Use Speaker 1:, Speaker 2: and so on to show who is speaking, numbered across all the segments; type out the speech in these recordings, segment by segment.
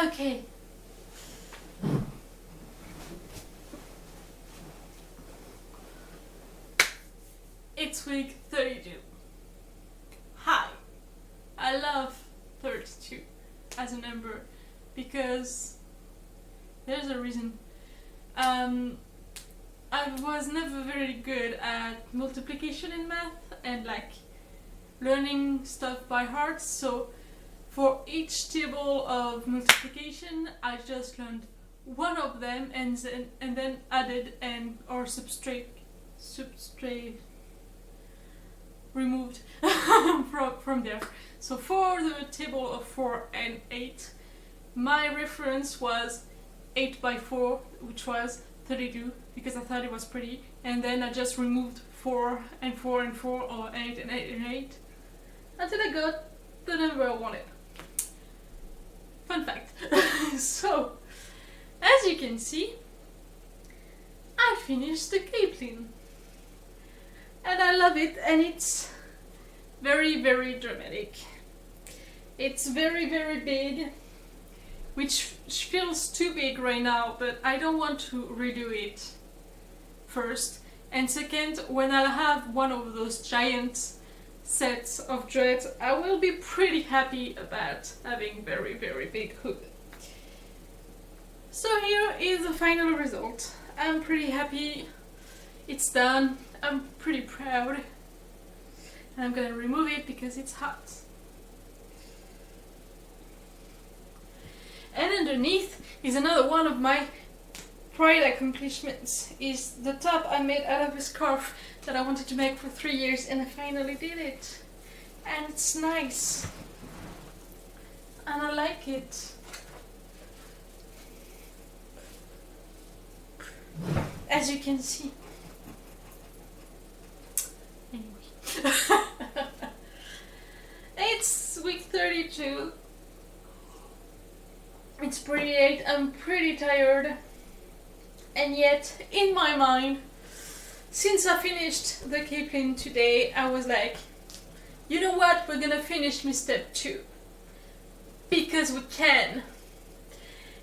Speaker 1: Okay. It's week 32. Hi. I love 32 as a number because there's a reason. I was never very good at multiplication in math and like learning stuff by heart, so for each table of multiplication I just learned one of them and then added and or subtract removed from there. So for the table of 4 and 8, my reference was 8 by 4, which was 32, because I thought it was pretty, and then I just removed 4 and 4 and 4, or 8 and 8 and 8, until I got the number I wanted. Fun fact. So, as you can see, I finished the Caitlin. And I love it, and it's very, very dramatic. It's very, very big, which feels too big right now, but I don't want to redo it first. And second, when I have one of those giant sets of dreads, I will be pretty happy about having very, very big hood. So here is the final result. I'm pretty happy. It's done. I'm pretty proud. And I'm gonna remove it because it's hot. And underneath is another one of my pride accomplishments, is the top I made out of a scarf that I wanted to make for 3 years, and I finally did it. And it's nice. And I like it. As you can see. Anyway. It's week 32. It's pretty late, I'm pretty tired. And yet, in my mind, since I finished the Caitlin today, I was like, you know what, we're gonna finish me step 2. Because we can.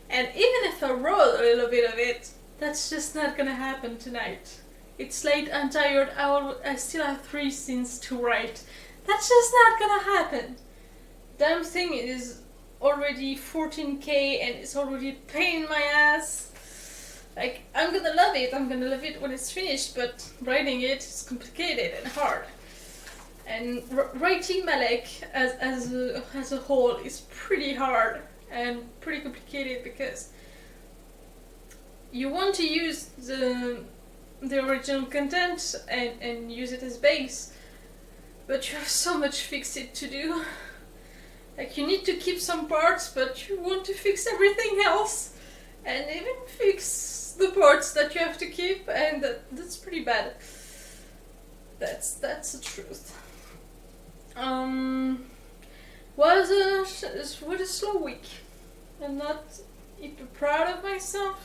Speaker 1: And even if I wrote a little bit of it, that's just not gonna happen tonight. It's late, I'm tired, I still have 3 scenes to write. That's just not gonna happen. Damn thing is already 14k and it's already a pain in my ass. Like, I'm gonna love it when it's finished, but writing it is complicated and hard. And writing Malek as a whole is pretty hard and pretty complicated, because you want to use the original content and use it as base, but you have so much fix-it to do. Like, you need to keep some parts, but you want to fix everything else, and even fix the parts that you have to keep, and that's pretty bad. That's the truth. Was a slow week. I'm not even proud of myself.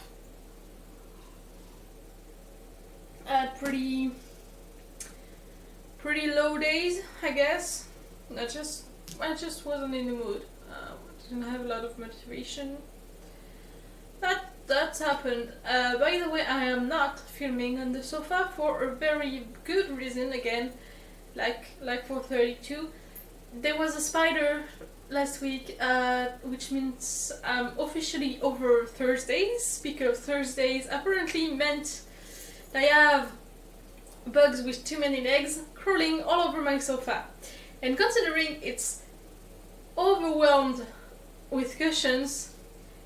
Speaker 1: I had pretty low days, I guess. I just wasn't in the mood. Didn't have a lot of motivation. That's happened. By the way, I am not filming on the sofa for a very good reason again. Like for 32, there was a spider last week, which means I'm officially over Thursdays, because Thursdays apparently meant that I have bugs with too many legs crawling all over my sofa. And considering it's overwhelmed with cushions,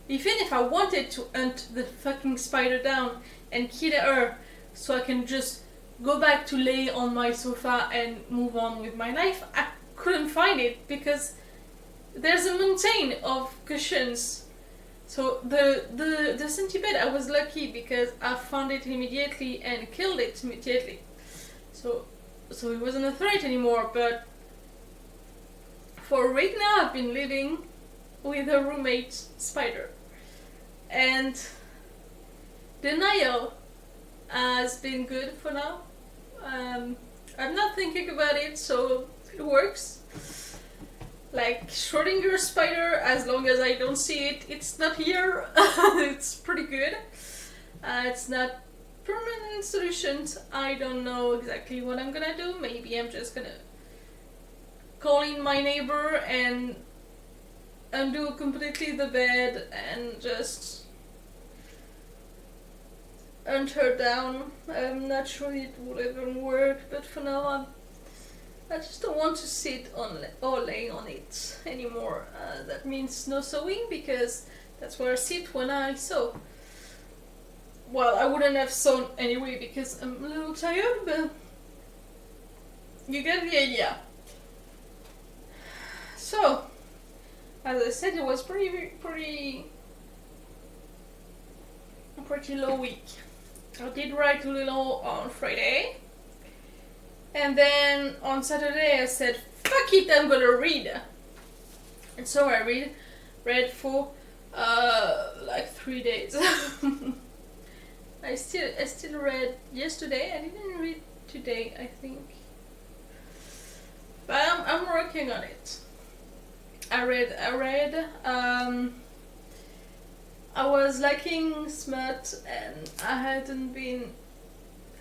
Speaker 1: even if I wanted to hunt the fucking spider down and kill her so I can just go back to lay on my sofa and move on with my life, I couldn't find it because there's a mountain of cushions. So the centipede, I was lucky because I found it immediately and killed it immediately. So it wasn't a threat anymore, but for a week now I've been living with a roommate spider. And denial has been good for now. I'm not thinking about it, so it works. like Schrödinger spider. As long as I don't see it, it's not here. It's pretty good. It's not permanent solutions. I don't know exactly what I'm gonna do. Maybe I'm just gonna call in my neighbor and undo completely the bed and just hunt her down. I'm not sure it will even work, but for now I just don't want to sit on or lay on it anymore. That means no sewing, because that's where I sit when I sew. Well, I wouldn't have sewn anyway because I'm a little tired, but you get the idea. So, as I said, it was pretty low week. I did write a little on Friday, and then on Saturday I said, fuck it, I'm gonna read. And so I read for like 3 days. I still read yesterday. I didn't read today, I think, but I'm working on it. I read. I was lacking smut, and I hadn't been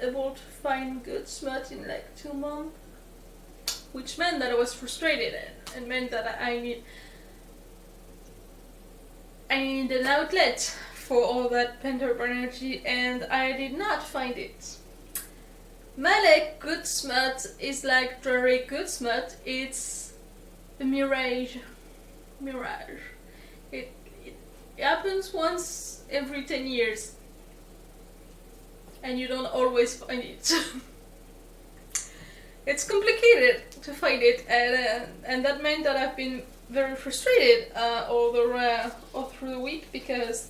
Speaker 1: able to find good smut in like 2 months, which meant that I was frustrated, and meant that I need an outlet for all that pent-up energy, and I did not find it. Malek good smut is like Drake good smut. It's a mirage. It happens once every 10 years, and you don't always find it. It's complicated to find it, and that meant that I've been very frustrated all through the week, because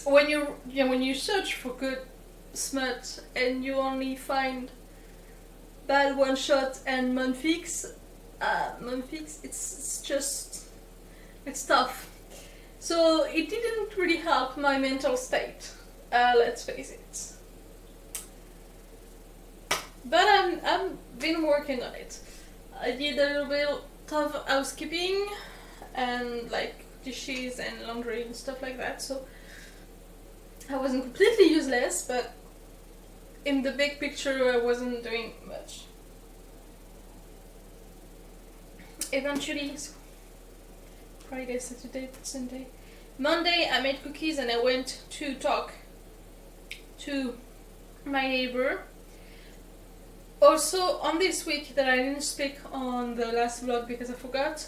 Speaker 1: when you search for good smut and you only find bad one shot and Monfix, it's tough. So it didn't really help my mental state. Let's face it. But I've been working on it. I did a little bit of housekeeping and like dishes and laundry and stuff like that. So I wasn't completely useless, but in the big picture I wasn't doing much. Eventually, Friday, Saturday, Sunday, Monday I made cookies and I went to talk to my neighbor. Also, on this week that I didn't speak on the last vlog because I forgot,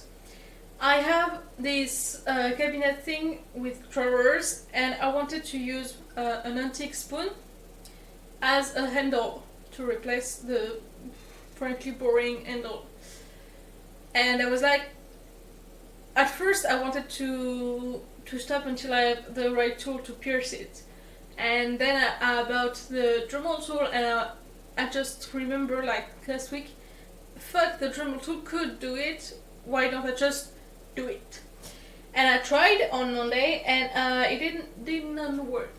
Speaker 1: I have this cabinet thing with drawers, and I wanted to use an antique spoon as a handle to replace the frankly boring handle. And I was like, at first I wanted to stop until I have the right tool to pierce it, and then I bought the Dremel tool, and I just remember like last week, fuck, the Dremel tool could do it, why don't I just do it? And I tried on Monday, and it didn't work.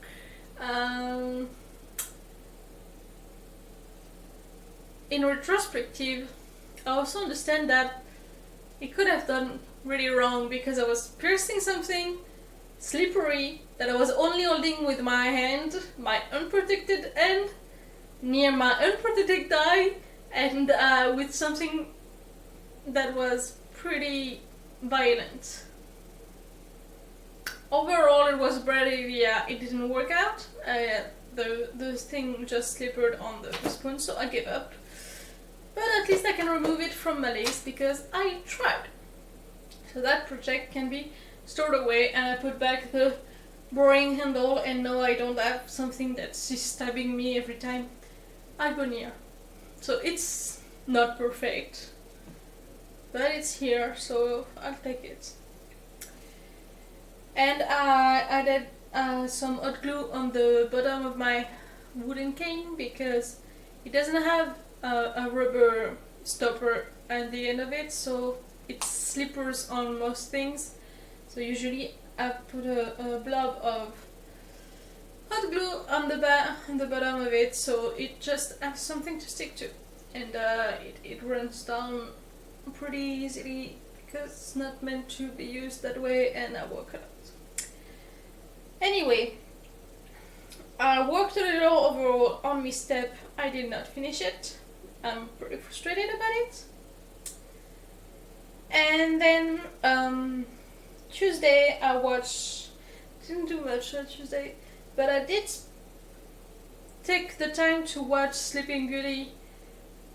Speaker 1: In retrospective, I also understand that it could have done really wrong, because I was piercing something slippery that I was only holding with my hand, my unprotected hand, near my unprotected eye, and with something that was pretty violent. Overall, it was a bad idea. It didn't work out. The thing just slipped on the spoon, so I gave up. But at least I can remove it from my list because I tried. So that project can be stored away, and I put back the boring handle, and now I don't have something that's stabbing me every time I go near. So it's not perfect, but it's here, so I'll take it. And I added some hot glue on the bottom of my wooden cane, because it doesn't have a rubber stopper at the end of it, so it slippers on most things. So usually I put a blob of hot glue on the bottom of it, so it just has something to stick to, and it runs down pretty easily because it's not meant to be used that way, and I work a lot. Anyway, I worked a little overall on my step. I did not finish it. I'm pretty frustrated about it. And then Tuesday I watched, didn't do much on Tuesday, but I did take the time to watch Sleeping Beauty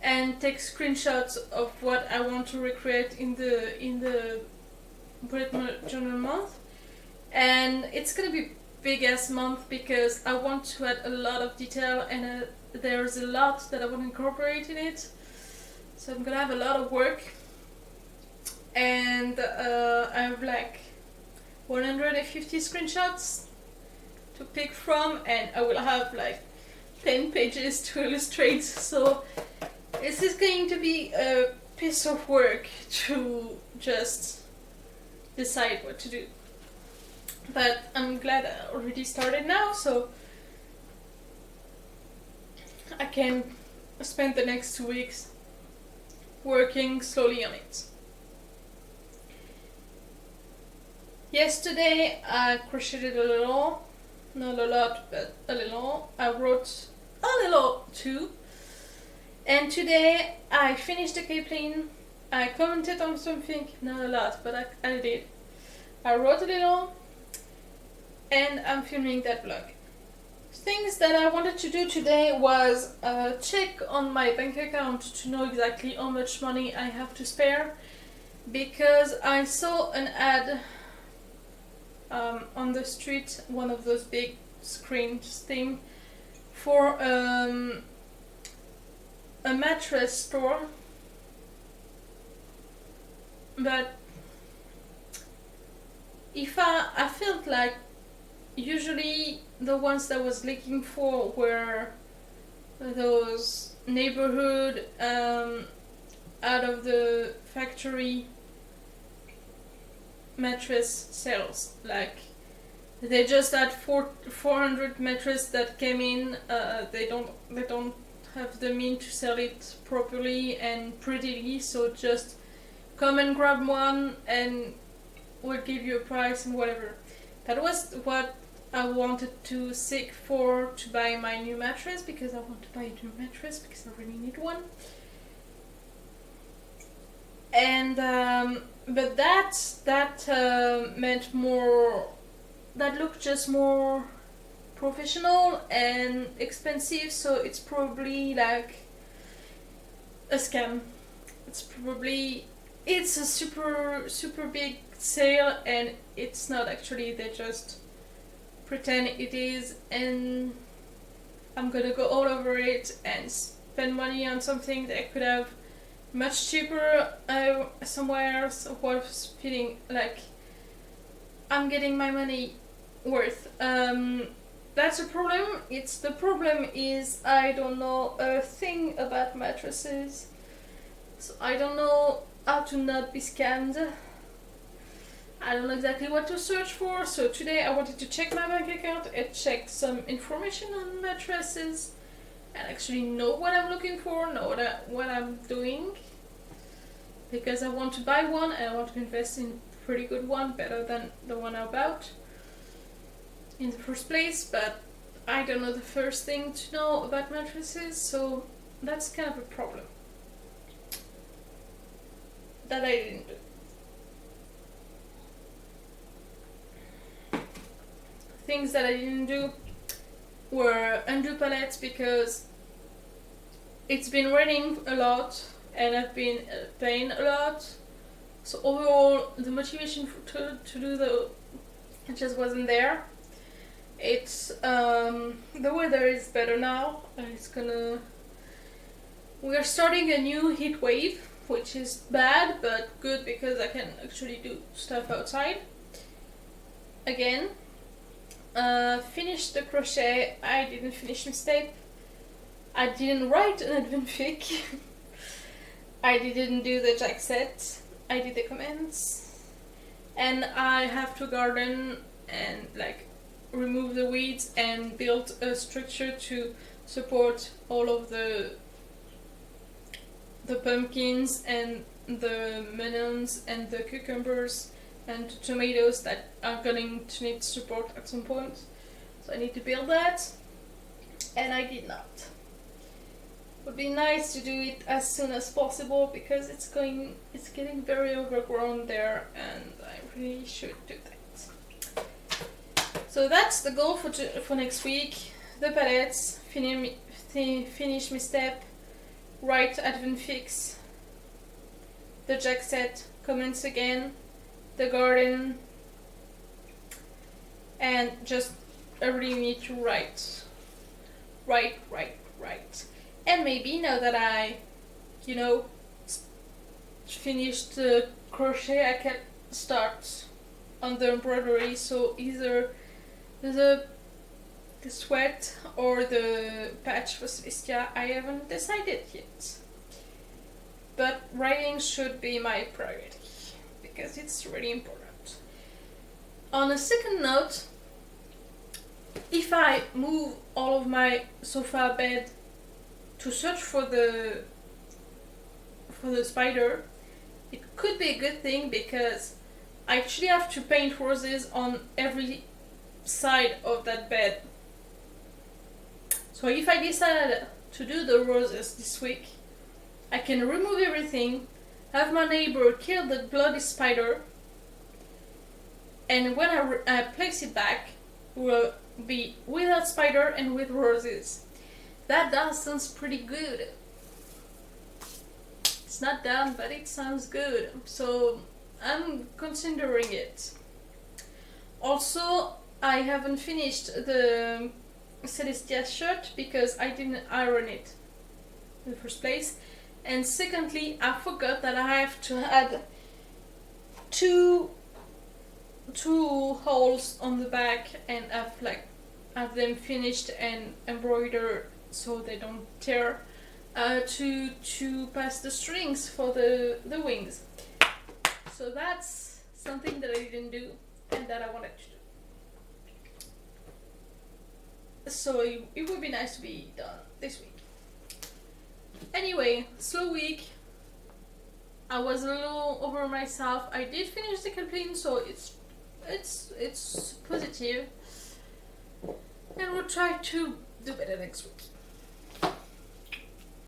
Speaker 1: and take screenshots of what I want to recreate in the bullet journal month. And it's gonna be big ass month because I want to add a lot of detail, and there's a lot that I want to incorporate in it, so I'm gonna have a lot of work. And I have like 150 screenshots to pick from, and I will have like 10 pages to illustrate, so this is going to be a piece of work to just decide what to do. But I'm glad I already started now, so I can spend the next 2 weeks working slowly on it. Yesterday I crocheted a little, not a lot, but a little. I wrote a little too. And today I finished the Capelin. I commented on something, not a lot, but I did. I wrote a little, and I'm filming that vlog. Things that I wanted to do today was check on my bank account to know exactly how much money I have to spare, because I saw an ad on the street, one of those big screens thing, for a mattress store, but if I felt like usually the ones that I was looking for were those neighborhood out of the factory mattress sales. Like they just had 400 mattress that came in. They don't have the means to sell it properly and prettily, so just come and grab one and we'll give you a price and whatever. That was what I wanted to seek for to buy my new mattress, because I want to buy a new mattress because I really need one. And but that meant more, that looked just more professional and expensive, so it's probably like a scam. It's a super big sale, and it's not actually. They just pretend it is, and I'm gonna go all over it and spend money on something that I could have much cheaper somewhere else, was feeling like I'm getting my money worth. That's a problem. The problem is I don't know a thing about mattresses, so I don't know how to not be scammed. I don't know exactly what to search for, so today I wanted to check my bank account and check some information on mattresses and actually know what I'm looking for, know what I'm doing, because I want to buy one and I want to invest in a pretty good one, better than the one I bought in the first place. But I don't know the first thing to know about mattresses, so that's kind of a problem that I didn't do. Things that I didn't do were undo palettes, because it's been raining a lot and I've been paying a lot, so overall the motivation to do it just wasn't there. It's the weather is better now, and we are starting a new heat wave, which is bad but good because I can actually do stuff outside again. Finished the crochet. I didn't finish my step. I didn't write an fanfic. I didn't do the jack set. I did the comments, and I have to garden and like remove the weeds and build a structure to support all of the pumpkins and the melons and the cucumbers and the tomatoes that are going to need support at some point. So I need to build that, and I did not. It would be nice to do it as soon as possible because it's getting very overgrown there, and I really should do that. So that's the goal for next week. The palettes, finish my step, write advent fix, the jack set, commence again, the garden, and just I really need to write. And maybe now that I, finished the crochet, I can start on the embroidery. So either the sweat or the patch for Celestia, I haven't decided yet. But writing should be my priority because it's really important. On a second note, if I move all of my sofa bed to search for the spider, it could be a good thing because I actually have to paint roses on every side of that bed. So if I decide to do the roses this week, I can remove everything, have my neighbor kill the bloody spider, and when I place it back, will be without spider and with roses. That does sounds pretty good. It's not done, but it sounds good. So I'm considering it. Also, I haven't finished the Celestia shirt because I didn't iron it in the first place. And secondly, I forgot that I have to add two holes on the back and have them finished and embroidered so they don't tear, to pass the strings for the wings. So that's something that I didn't do and that I wanted to do. So it would be nice to be done this week. Anyway, slow week. I was a little over myself. I did finish the campaign, so it's positive, and we'll try to do better next week.